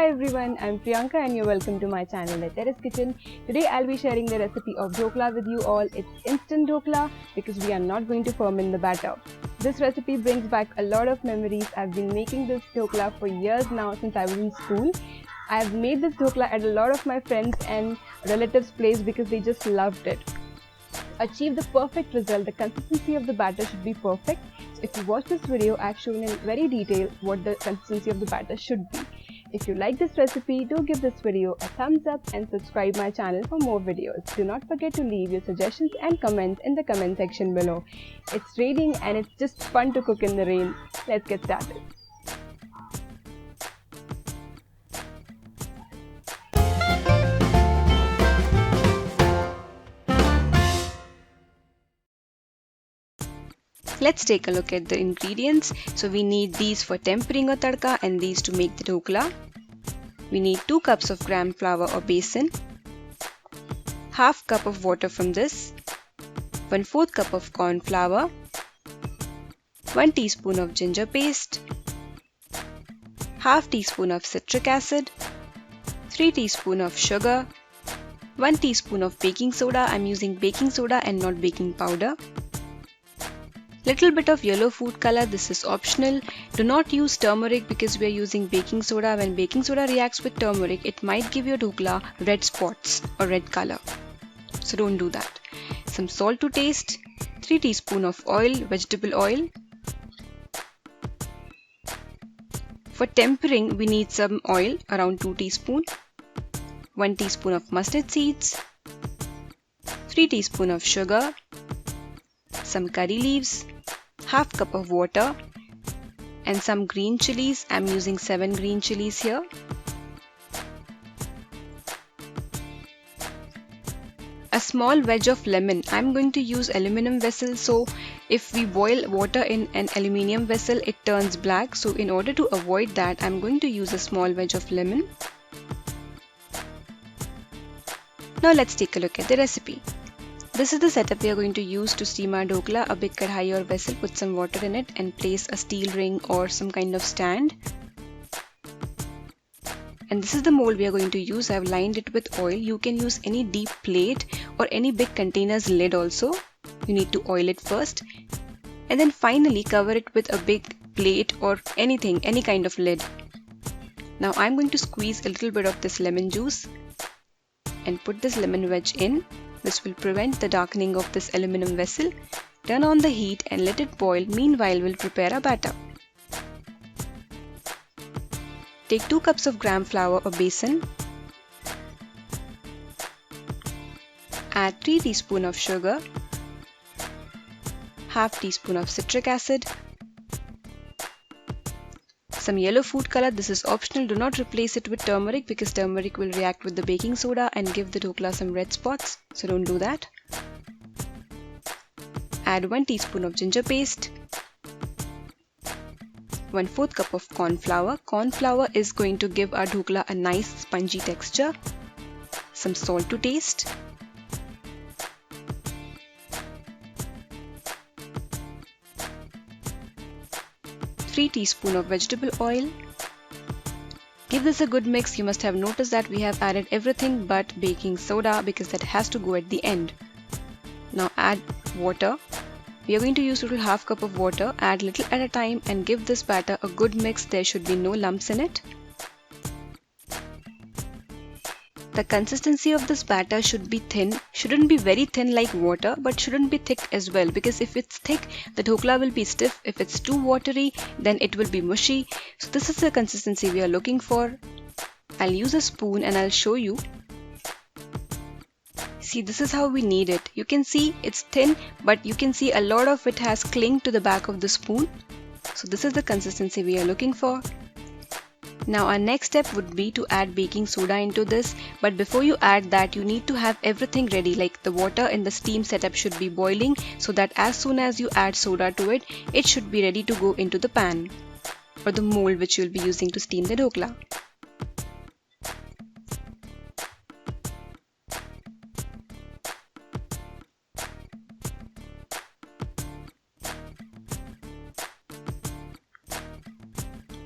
Hi everyone, I'm Priyanka and you're welcome to my channel at Terrace Kitchen. Today I'll be sharing the recipe of dhokla with you all. It's instant dhokla because we are not going to ferment the batter. This recipe brings back a lot of memories. I've been making this dhokla for years now since I was in school. I've made this dhokla at a lot of my friends and relatives' place because they just loved it. Achieve the perfect result, the consistency of the batter should be perfect. So if you watch this video, I've shown in very detail what the consistency of the batter should be. If you like this recipe, do give this video a thumbs up and subscribe my channel for more videos. Do not forget to leave your suggestions and comments in the comment section below. It's raining and it's just fun to cook in the rain. Let's get started. Let's take a look at the ingredients. So we need these for tempering or tadka and these to make the dhokla. We need 2 cups of gram flour or besan, half cup of water from this, 1/4 cup of corn flour, 1 teaspoon of ginger paste, half teaspoon of citric acid, 3 teaspoon of sugar, 1 teaspoon of baking soda. I'm using baking soda and not baking powder. Little bit of yellow food color, this is optional. Do not use turmeric because we are using baking soda. When baking soda reacts with turmeric, it might give your dhokla red spots or red color. So don't do that. Some salt to taste, 3 teaspoon of oil, vegetable oil. For tempering, we need some oil, around 2 teaspoon, 1 teaspoon of mustard seeds, 3 teaspoon of sugar, some curry leaves, half cup of water, and some green chilies. I'm using 7 green chilies here. A small wedge of lemon. I'm going to use aluminum vessel, so if we boil water in an aluminium vessel, it turns black. So in order to avoid that, I'm going to use a small wedge of lemon. Now let's take a look at the recipe. This is the setup we are going to use to steam our dhokla. A big kadhai or vessel, put some water in it and place a steel ring or some kind of stand. And this is the mold we are going to use. I have lined it with oil. You can use any deep plate or any big container's lid also. You need to oil it first. And then finally cover it with a big plate or anything, any kind of lid. Now I'm going to squeeze a little bit of this lemon juice and put this lemon wedge in. This will prevent the darkening of this aluminum vessel. Turn on the heat and let it boil. Meanwhile, we'll prepare a batter. Take 2 cups of gram flour or besan. Add 3 teaspoon of sugar, half teaspoon of citric acid, some yellow food color. This is optional. Do not replace it with turmeric because turmeric will react with the baking soda and give the dhokla some red spots. So don't do that. Add 1 teaspoon of ginger paste, 1/4 cup of corn flour. Corn flour is going to give our dhokla a nice spongy texture. Some salt to taste. Three teaspoon of vegetable oil. Give this a good mix. You must have noticed that we have added everything but baking soda because that has to go at the end. Now add water. We are going to use total half cup of water. Add little at a time and give this batter a good mix. There should be no lumps in it. The consistency of this batter should be thin. Shouldn't be very thin like water, but shouldn't be thick as well, because if it's thick, the dhokla will be stiff. If it's too watery, then it will be mushy. So this is the consistency we are looking for. I'll use a spoon and I'll show you. See, this is how we knead it. You can see it's thin, but you can see a lot of it has clung to the back of the spoon. So this is the consistency we are looking for. Now our next step would be to add baking soda into this, but before you add that, you need to have everything ready, like the water in the steam setup should be boiling so that as soon as you add soda to it, it should be ready to go into the pan or the mold which you'll be using to steam the dhokla.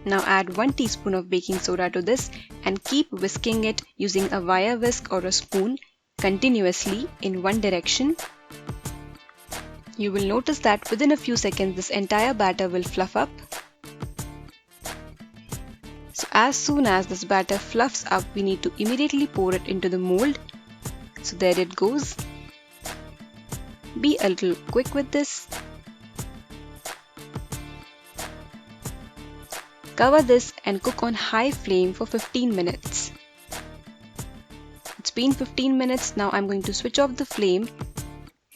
Now add 1 teaspoon of baking soda to this and keep whisking it using a wire whisk or a spoon continuously in one direction. You will notice that within a few seconds this entire batter will fluff up. So as soon as this batter fluffs up, we need to immediately pour it into the mold. So there it goes. Be a little quick with this. Cover this and cook on high flame for 15 minutes. It's been 15 minutes. Now I'm going to switch off the flame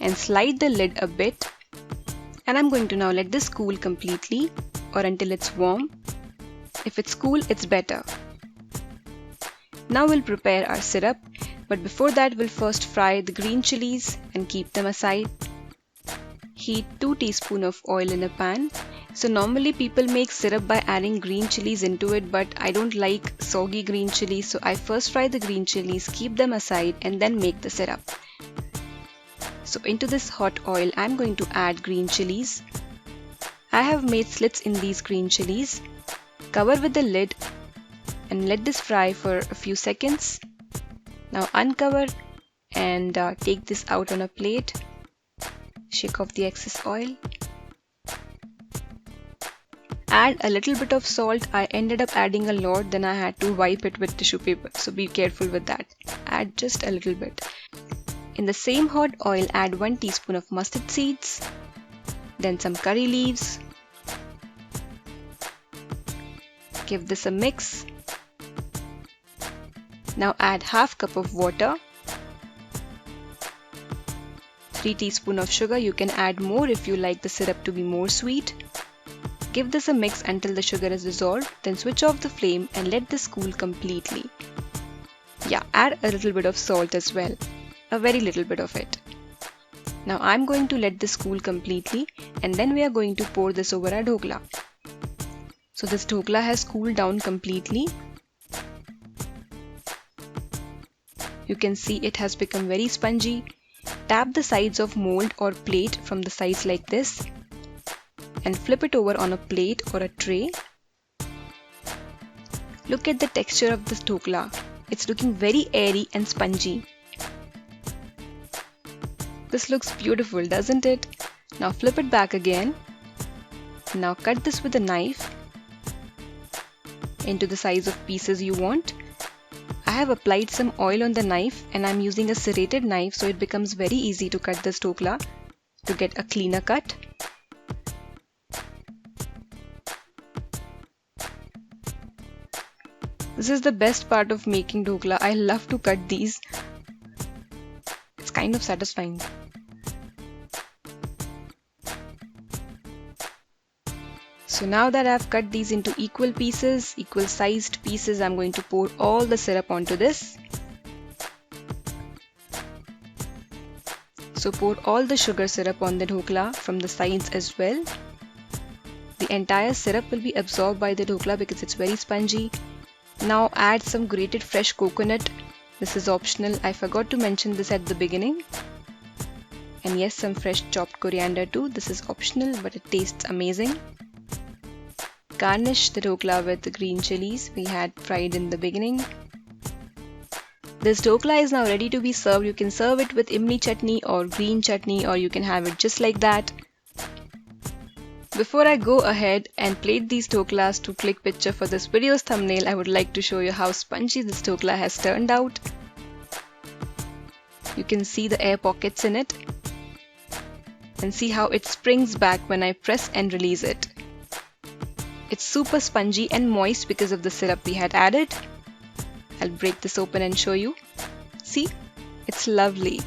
and slide the lid a bit. And I'm going to now let this cool completely or until it's warm. If it's cool, it's better. Now we'll prepare our syrup. But before that, we'll first fry the green chilies and keep them aside. Heat 2 teaspoons of oil in a pan. So normally people make syrup by adding green chilies into it, but I don't like soggy green chilies, so I first fry the green chilies, keep them aside and then make the syrup. So into this hot oil, I'm going to add green chilies. I have made slits in these green chilies. Cover with the lid and let this fry for a few seconds. Now uncover and take this out on a plate. Shake off the excess oil. Add a little bit of salt. I ended up adding a lot, then I had to wipe it with tissue paper, so be careful with that. Add just a little bit. In the same hot oil, add 1 teaspoon of mustard seeds, then some curry leaves. Give this a mix. Now add half cup of water, 3 teaspoons of sugar. You can add more if you like the syrup to be more sweet. Give this a mix until the sugar is dissolved, then switch off the flame and let this cool completely. Yeah, add a little bit of salt as well, a very little bit of it. Now I'm going to let this cool completely and then we are going to pour this over our dhokla. So this dhokla has cooled down completely. You can see it has become very spongy. Tap the sides of mold or plate from the sides like this and flip it over on a plate or a tray. Look at the texture of this dhokla. It's looking very airy and spongy. This looks beautiful, doesn't it? Now flip it back again. Now cut this with a knife into the size of pieces you want. I have applied some oil on the knife and I'm using a serrated knife, so it becomes very easy to cut this dhokla to get a cleaner cut. This is the best part of making dhokla. I love to cut these. It's kind of satisfying. So now that I've cut these into equal pieces, equal sized pieces, I'm going to pour all the syrup onto this. So pour all the sugar syrup on the dhokla from the sides as well. The entire syrup will be absorbed by the dhokla because it's very spongy. Now add some grated fresh coconut. This is optional. I forgot to mention this at the beginning. And yes, some fresh chopped coriander too. This is optional, but it tastes amazing. Garnish the dhokla with the green chilies we had fried in the beginning. This dhokla is now ready to be served. You can serve it with imli chutney or green chutney, or you can have it just like that. Before I go ahead and plate these dhoklas to click picture for this video's thumbnail, I would like to show you how spongy this dhokla has turned out. You can see the air pockets in it and see how it springs back when I press and release it. It's super spongy and moist because of the syrup we had added. I'll break this open and show you. See, it's lovely.